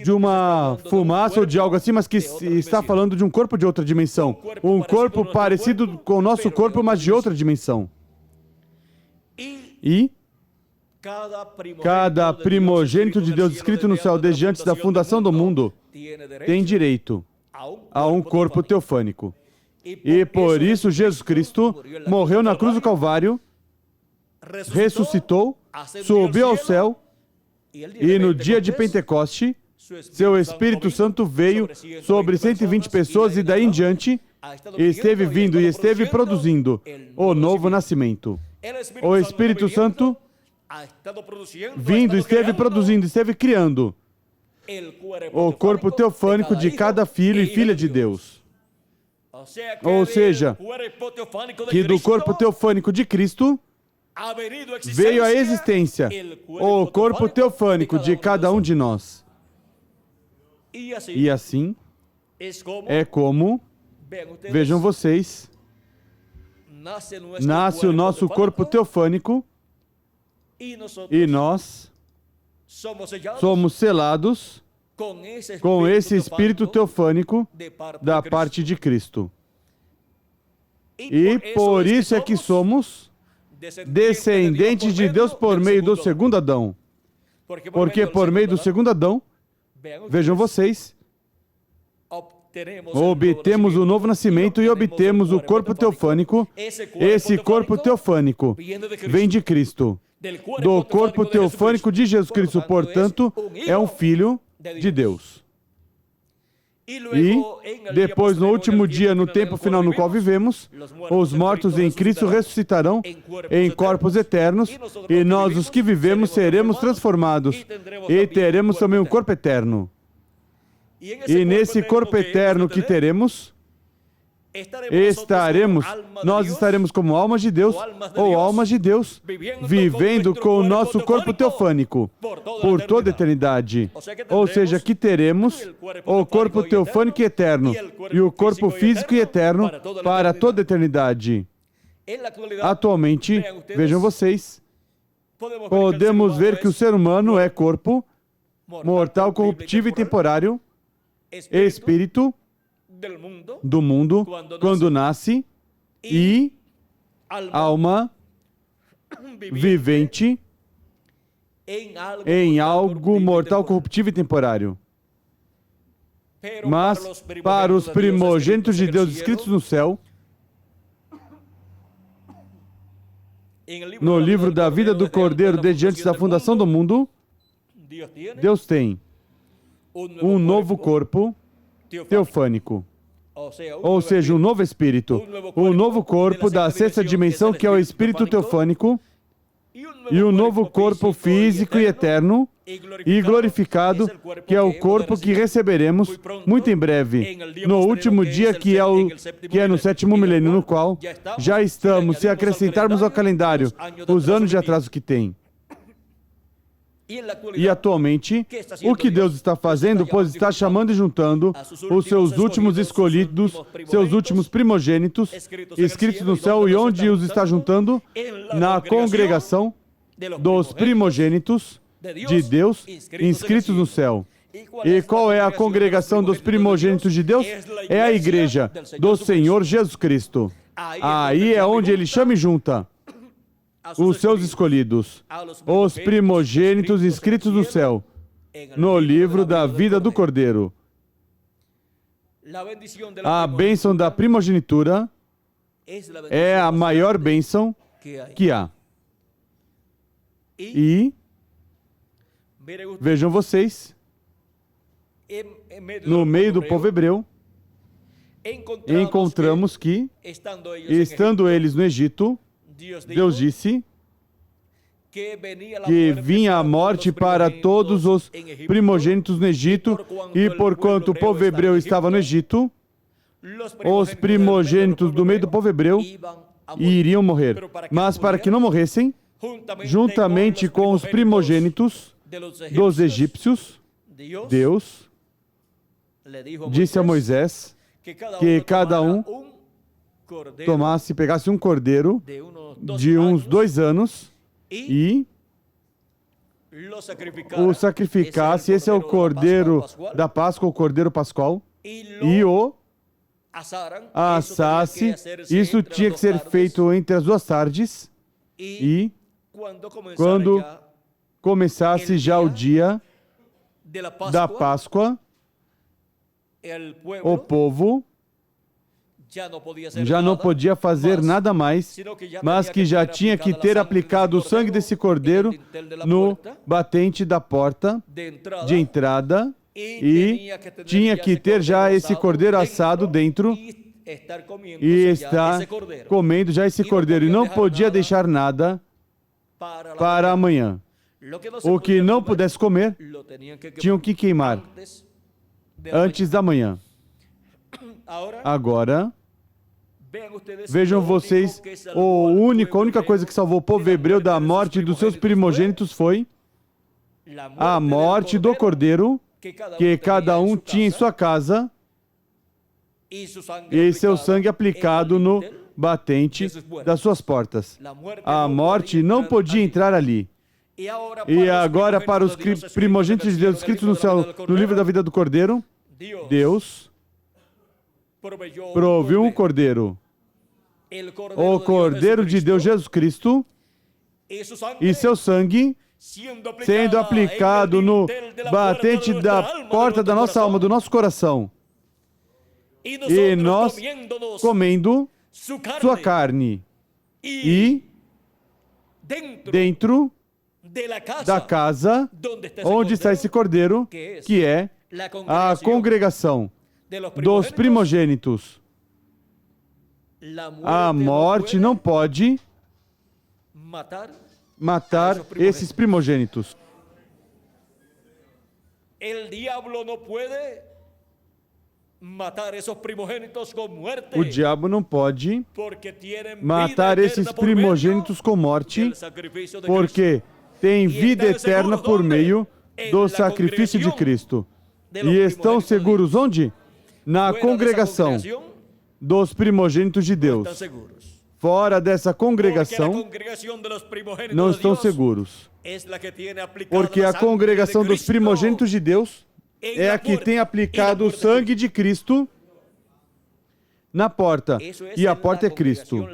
de uma fumaça ou de algo assim, mas que está falando de um corpo de outra dimensão. Um corpo parecido com o nosso corpo, mas de outra dimensão. E cada primogênito de Deus escrito no céu desde antes da fundação do mundo tem direito a um corpo teofânico. E por isso Jesus Cristo morreu na cruz do Calvário, ressuscitou, subiu ao céu, e no dia de Pentecoste, seu Espírito Santo veio sobre 120 pessoas, e daí em diante esteve vindo e esteve produzindo o novo nascimento. O Espírito Santo vindo, esteve produzindo, esteve criando o corpo teofânico de cada filho e filha de Deus. Ou seja, que do corpo teofânico de Cristo veio a existência o corpo teofânico de cada um de nós. E assim é como, vejam vocês, nasce o nosso corpo teofânico, e nós somos selados com esse espírito teofânico da parte de Cristo. E por isso é que somos descendentes de Deus por meio do segundo Adão. Porque por meio do segundo Adão, vejam vocês, obtemos o novo nascimento e obtemos o corpo teofânico. Esse corpo teofânico vem de Cristo, do corpo teofânico de Jesus Cristo, portanto, é um filho de Deus. E depois, no último dia, no tempo final no qual vivemos, os mortos em Cristo ressuscitarão em corpos eternos, e nós, os que vivemos, seremos transformados e teremos também um corpo eterno. E nesse corpo eterno que teremos, nós estaremos como almas de Deus, ou almas de Deus, vivendo com o nosso corpo teofânico por toda a eternidade. Ou seja, que teremos o corpo teofânico e eterno, e o corpo físico e eterno para toda a eternidade. Atualmente, vejam vocês, podemos ver que o ser humano é corpo mortal, corruptível e temporário, espírito do mundo quando nasce e alma vivente em algo mortal, corruptível e temporário. Mas para os primogênitos de Deus escritos no céu, no livro da vida do Cordeiro desde antes da fundação do mundo, Deus tem um novo corpo teofânico, ou seja, um novo espírito, um novo corpo da sexta dimensão, que é o espírito teofânico, e um novo corpo físico e eterno e glorificado, que é o corpo que receberemos muito em breve, no último dia, que é no sétimo milênio, no qual já estamos, se acrescentarmos ao calendário os anos de atraso que tem. E atualmente, o que Deus está fazendo, pois está chamando e juntando os seus últimos escolhidos, seus últimos primogênitos, escritos no céu, e onde os está juntando? Na congregação dos primogênitos de Deus, inscritos no céu. E qual é a congregação dos primogênitos de Deus? É a igreja do Senhor Jesus Cristo. Aí é onde Ele chama e junta os seus escolhidos, os primogênitos inscritos no céu, no livro da vida do Cordeiro. A bênção da primogenitura é a maior bênção que há. E vejam vocês, no meio do povo hebreu, encontramos que, estando eles no Egito, Deus disse que vinha a morte para todos os primogênitos no Egito, e porquanto o povo hebreu estava no Egito, os primogênitos do meio do povo hebreu iriam morrer. Mas para que não morressem, juntamente com os primogênitos dos egípcios, Deus disse a Moisés que cada um pegasse um cordeiro de uns 2 anos e o sacrificasse. Esse é o cordeiro da Páscoa, o cordeiro pascual, e o assasse. Isso tinha que ser feito entre as 2 tardes, e quando começasse já o dia da Páscoa, o povo já não podia fazer nada mais, mas que já tinha que ter aplicado o sangue desse cordeiro no batente da porta de entrada, e tinha que ter já esse cordeiro assado dentro e estar comendo já esse cordeiro, e não podia deixar nada para amanhã. O que não pudesse comer, tinham que queimar antes da manhã. Agora, vejam vocês, a única coisa que salvou o povo hebreu da morte dos seus primogênitos foi a morte do cordeiro, que cada um tinha em sua casa, e seu sangue aplicado no batente das suas portas. A morte não podia entrar ali. E agora, para os primogênitos de Deus escritos no céu, no livro da vida do Cordeiro, Deus proveu um cordeiro, o Cordeiro de Deus Jesus Cristo, e seu sangue sendo aplicado no batente da porta da nossa alma, do nosso coração, e nós comendo sua carne, e dentro da casa onde está esse cordeiro, que é a congregação dos primogênitos. A morte não pode matar esses primogênitos. O diabo não pode matar esses primogênitos com morte, porque tem vida eterna por meio do sacrifício de Cristo. E estão seguros onde? Na congregação dos primogênitos de Deus. Fora dessa congregação, não estão seguros. Porque a congregação dos primogênitos de Deus é a que tem aplicado o sangue de Cristo na porta. E a porta é Cristo.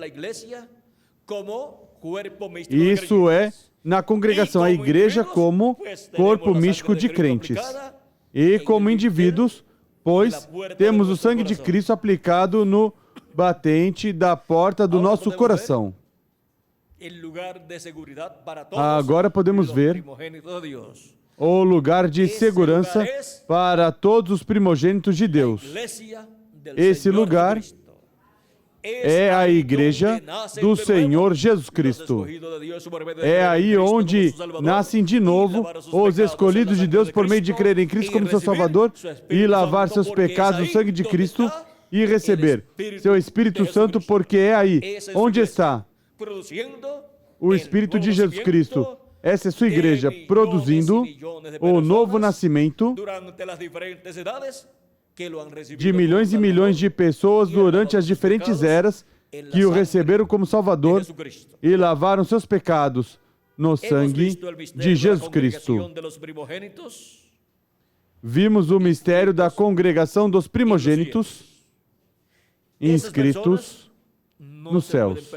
Isso é na congregação, a igreja como corpo místico de crentes. E como indivíduos, pois temos o sangue de Cristo aplicado no batente da porta do nosso coração. Agora podemos ver o lugar de segurança para todos os primogênitos de Deus. Esse lugar é a igreja do Senhor Jesus Cristo. É aí onde nascem de novo os escolhidos de Deus por meio de crer em Cristo como seu Salvador e lavar seus pecados no sangue de Cristo e receber seu Espírito Santo, porque é aí onde está o Espírito de Jesus Cristo. Essa é sua igreja, produzindo o novo nascimento de milhões e milhões de pessoas durante as diferentes eras que o receberam como Salvador e lavaram seus pecados no sangue de Jesus Cristo. Vimos o mistério da congregação dos primogênitos inscritos nos céus.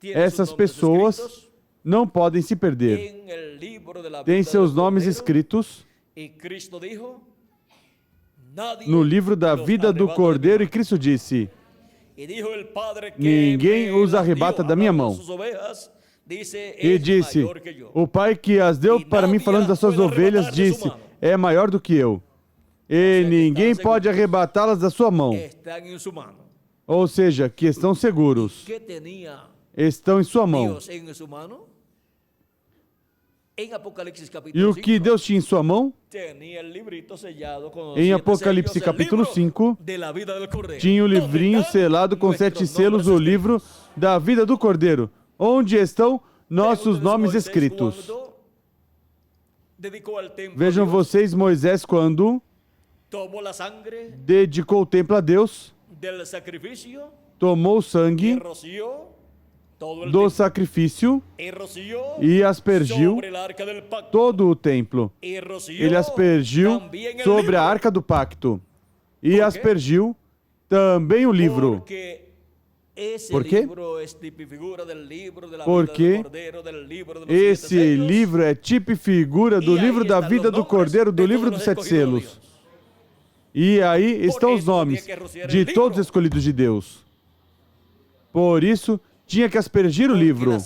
Essas pessoas não podem se perder. Têm seus nomes escritos no livro da vida do Cordeiro, e Cristo disse: ninguém os arrebata da minha mão. E disse: o Pai que as deu para mim, falando das suas ovelhas, disse: é maior do que eu. E ninguém pode arrebatá-las da sua mão. Ou seja, que estão seguros. Estão em sua mão. E o que Deus tinha em sua mão? Em Apocalipse capítulo 5, tinha o livrinho selado com 7 selos, o livro da vida do Cordeiro, onde estão nossos nomes escritos. Vejam vocês, Moisés, quando dedicou o templo a Deus, tomou o sangue do sacrifício e aspergiu todo o templo. Ele aspergiu sobre a arca do pacto e aspergiu também o livro. Por quê? Porque esse livro é tipo e figura do livro da vida do Cordeiro, do livro dos 7 selos. E aí estão os nomes de todos os escolhidos de Deus. Por isso, tinha que aspergir o livro.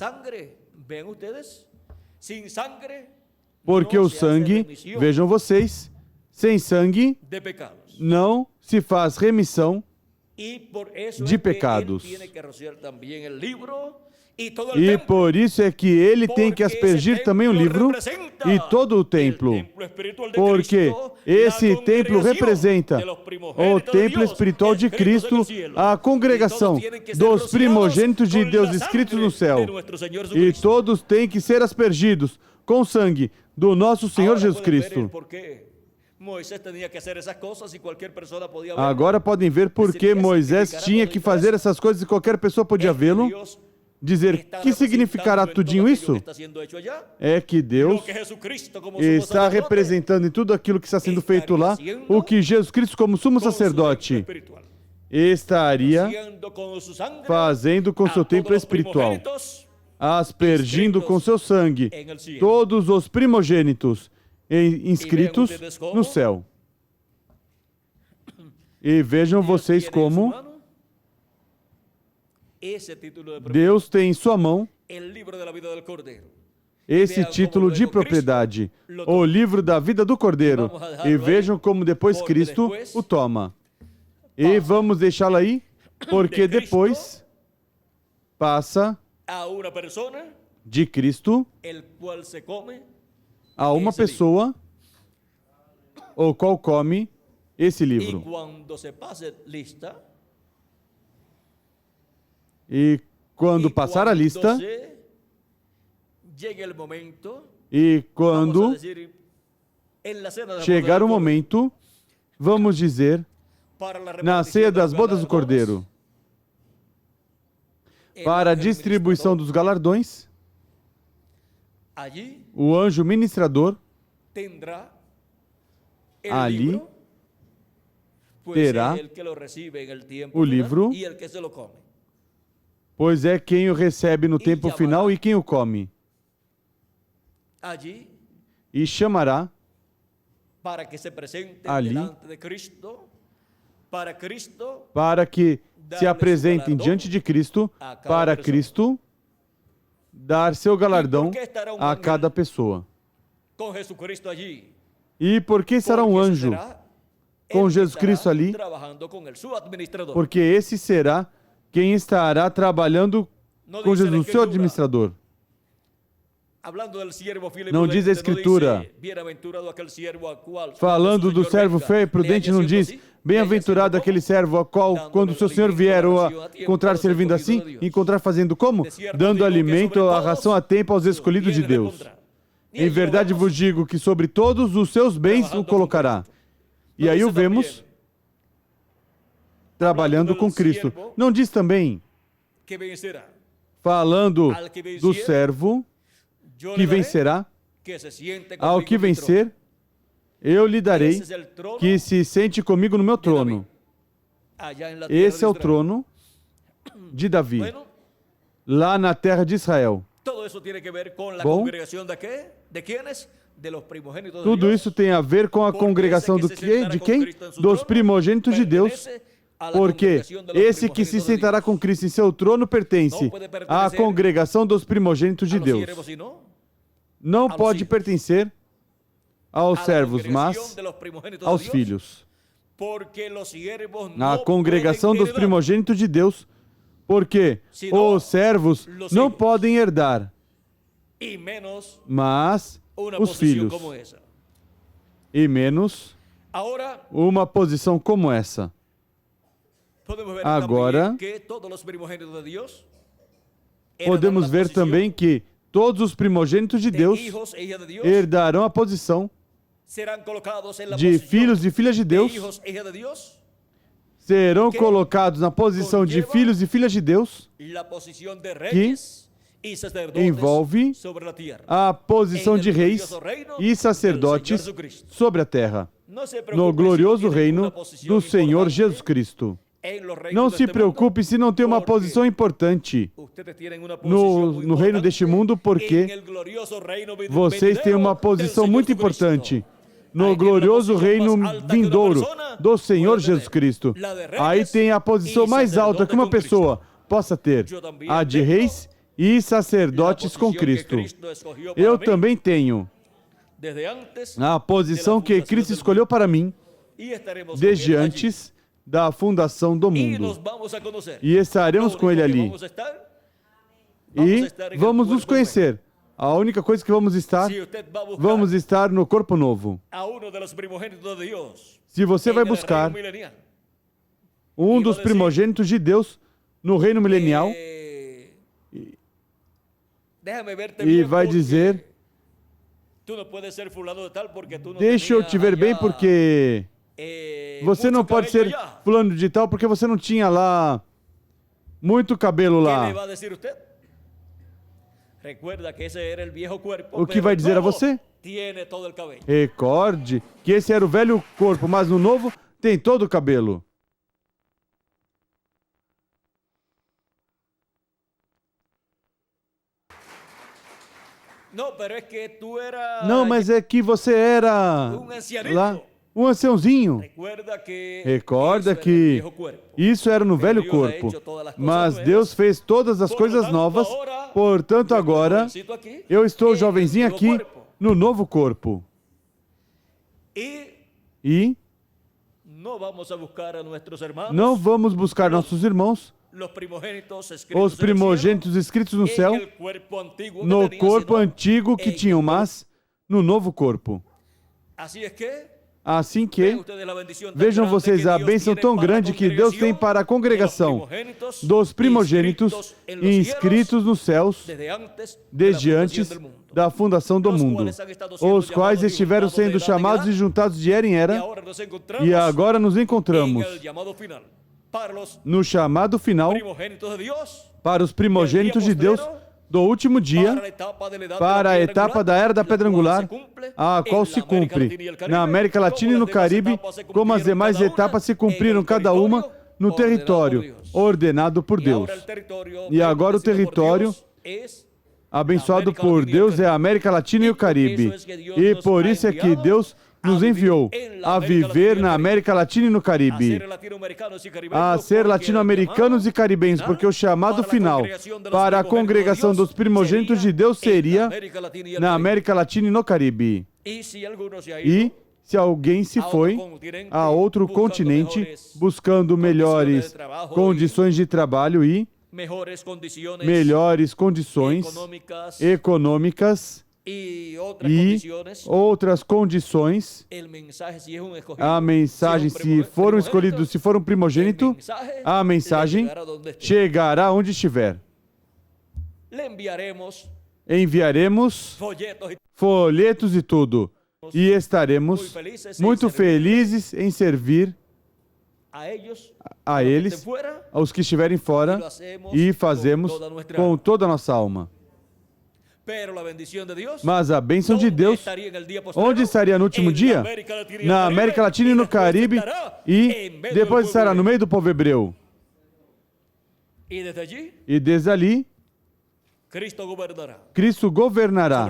Porque o sangue, vejam vocês, sem sangue não se faz remissão de pecados. E por isso é que ele tem que aspergir também o livro e todo o templo. Porque esse templo representa o templo espiritual de Cristo, a congregação dos primogênitos de Deus escritos no céu. E todos têm que ser aspergidos com o sangue do nosso Senhor Jesus Cristo. Agora podem ver por que Moisés tinha que fazer essas coisas e qualquer pessoa podia vê-lo. Dizer, que significará tudinho isso? É que Deus está representando em tudo aquilo que está sendo feito lá, o que Jesus Cristo, como sumo sacerdote, estaria fazendo com seu templo espiritual, aspergindo com seu sangue todos os primogênitos inscritos no céu. E vejam vocês como Deus tem em sua mão esse título de propriedade, o livro da vida do Cordeiro. E vejam como depois Cristo o toma. E vamos deixá-lo aí, porque depois passa de Cristo a uma pessoa, o qual come esse livro. E quando passar a lista, e quando chegar o momento, vamos dizer, na ceia das bodas do Cordeiro, para a distribuição dos galardões, o anjo ministrador ali terá o livro, pois é quem o recebe no tempo final e quem o come. E chamará ali para que se apresentem diante de Cristo, para Cristo dar seu galardão a cada pessoa. E por que estará um anjo com Jesus Cristo ali? Porque esse será quem estará trabalhando com Jesus, seu administrador. Não diz a Escritura, falando do servo fiel e prudente, não diz, bem-aventurado aquele servo a qual, quando o seu Senhor vier ou a encontrar servindo assim, encontrar fazendo como? Dando alimento, a ração a tempo aos escolhidos de Deus. Em verdade vos digo que sobre todos os seus bens o colocará. E aí o vemos trabalhando com Cristo. Não diz também, falando do servo que vencerá, ao que vencer, eu lhe darei que se sente comigo no meu trono. Esse é o trono de Davi, lá na terra de Israel. Bom, tudo isso tem a ver com a congregação do quê? De quem? Dos primogênitos de Deus, porque esse que se sentará com Cristo em seu trono pertence à congregação dos primogênitos de Deus. Não pode pertencer aos servos, mas aos filhos. Na congregação dos primogênitos de Deus, porque os servos não podem herdar, mas os filhos. E menos uma posição como essa. Agora, podemos ver também que todos os primogênitos de Deus herdarão a posição de filhos e filhas de Deus, serão colocados na posição de filhos e filhas de Deus, que envolve a posição de reis e sacerdotes sobre a terra, no glorioso reino do Senhor Jesus Cristo. Não se preocupe se não tem uma posição importante no reino deste mundo, porque vocês têm uma posição muito importante no glorioso reino vindouro do Senhor Jesus Cristo. Aí tem a posição mais alta que uma pessoa possa ter, a de reis e sacerdotes com Cristo. Eu também tenho a posição que Cristo escolheu para mim desde antes da fundação do mundo. E estaremos com Ele ali. E vamos nos conhecer. A única coisa que vamos estar no corpo novo. Se você vai buscar um dos primogênitos de Deus no reino milenial, e vai dizer, deixa eu te ver bem porque você não pode ser fulano de tal porque você não tinha lá muito cabelo lá. O que vai dizer a você? Recorde que esse era o velho corpo, mas no novo tem todo o cabelo. Não, mas é que você era lá um anciãozinho. Recorda que isso era no velho corpo, mas Deus fez todas as coisas novas, portanto agora eu estou jovenzinho aqui no novo corpo. E não vamos buscar nossos irmãos, os primogênitos escritos no céu, no corpo antigo que tinham, mas no novo corpo. Assim que, vejam vocês a bênção tão grande que Deus tem para a congregação dos primogênitos inscritos nos céus desde antes da fundação do mundo, os quais estiveram sendo chamados e juntados de era em era, e agora nos encontramos no chamado final para os primogênitos de Deus do último dia para a etapa da Era da Pedra Angular, a qual se cumpre na América Latina e no Caribe, como as demais etapas se cumpriram cada uma no território ordenado por Deus. E agora o território abençoado por Deus é a América Latina e o Caribe. E por isso é que Deus nos enviou a viver na América Latina e no Caribe, a ser latino-americanos e caribenhos, porque o chamado final para a congregação dos primogênitos de Deus seria na América Latina e no Caribe. E se alguém se foi a outro continente buscando melhores condições de trabalho e melhores condições econômicas e outras condições, a mensagem, se foram escolhidos, se for um primogênito, a mensagem chegará onde estiver. Enviaremos folhetos e tudo, e estaremos muito felizes em servir a eles, aos que estiverem fora, e fazemos com toda a nossa alma. Mas a bênção de Deus, onde estaria no último dia? Na América Latina e no Caribe, e depois estará no meio do povo hebreu. E desde ali, Cristo governará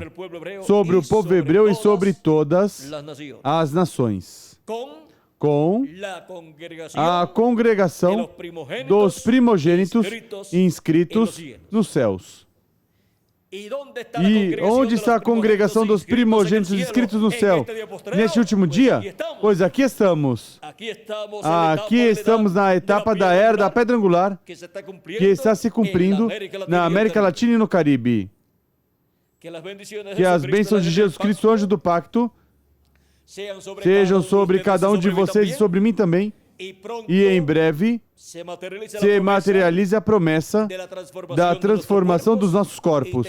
sobre o povo hebreu e sobre todas as nações, com a congregação dos primogênitos inscritos nos céus. E onde está a congregação dos primogênitos inscritos no céu? Neste último dia? Pois aqui estamos. Aqui estamos na etapa da Era da Pedra Angular, que está se cumprindo na América Latina e no Caribe. Que as bênçãos de Jesus Cristo, anjo do pacto, sejam sobre cada um de vocês e sobre mim também. E em breve se materialize a promessa da transformação dos nossos corpos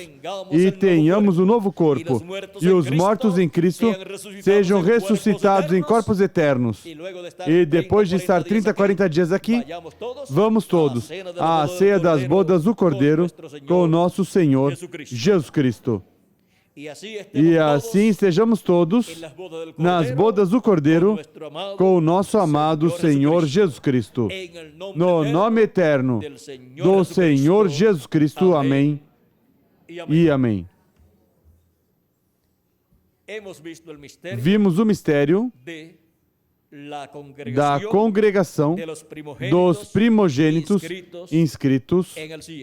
e tenhamos um novo corpo e os mortos em Cristo sejam ressuscitados em corpos eternos. E depois de estar 30, 40 dias aqui, vamos todos à ceia das bodas do Cordeiro com o nosso Senhor Jesus Cristo. E assim estejamos todos nas bodas do Cordeiro com o nosso amado Senhor Jesus Cristo. No nome eterno do Senhor Jesus Cristo. Amém e amém. Vimos o mistério da congregação dos primogênitos inscritos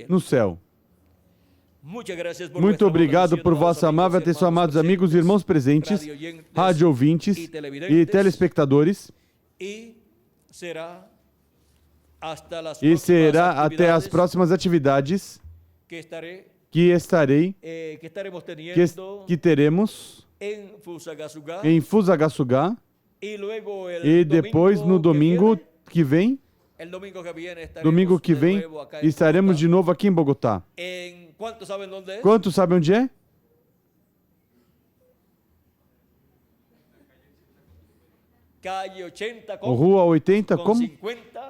no céu. Muito obrigado por vossa amável atenção, amados amigos e irmãos presentes, rádio ouvintes e telespectadores. E será até as próximas atividades que teremos em Fusagasugá e depois no domingo que vem. Domingo que vem estaremos de novo aqui em Bogotá. Quantos sabem onde é? Rua 80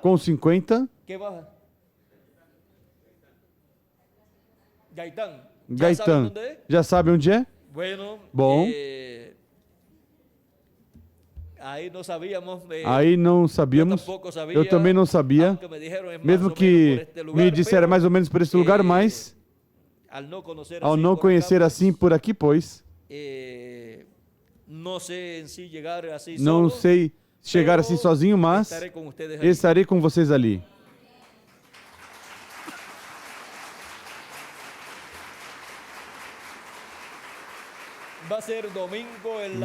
com 50. Gaitán. Já sabe onde é? Bom. Aí não sabíamos, eu também não sabia, mesmo que me disseram mais ou menos por esse lugar, mas ao não conhecer assim por aqui, pois, não sei chegar assim sozinho, mas estarei com vocês ali.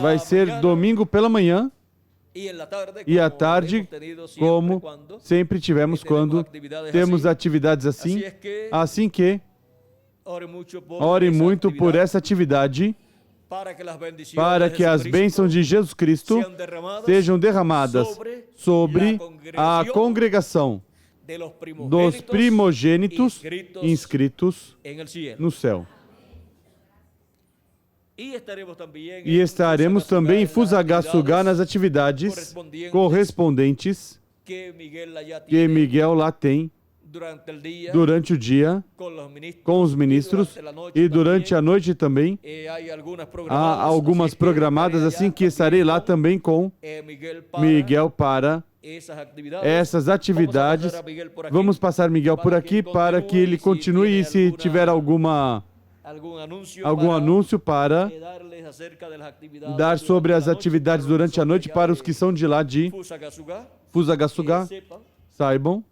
Vai ser domingo pela manhã e à tarde, como sempre tivemos quando temos atividades assim. Assim que ore muito por essa atividade, para que as bênçãos de Jesus Cristo sejam derramadas sobre a congregação dos primogênitos inscritos no céu. E estaremos também em Fusagasugá nas atividades correspondentes que Miguel lá tem durante o dia com os ministros e durante a noite também. Há algumas programadas, assim que estarei lá também com Miguel para essas atividades. Vamos passar Miguel por aqui para que ele continue, e se tiver algum anúncio para dar sobre as atividades durante a noite para os que são de lá de Fusagasugá, saibam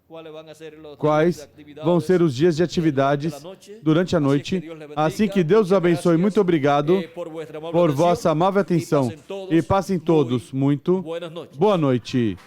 quais vão ser os dias de atividades durante a noite. Assim que Deus os abençoe. Muito obrigado por vossa amável atenção e passem todos muito boa noite.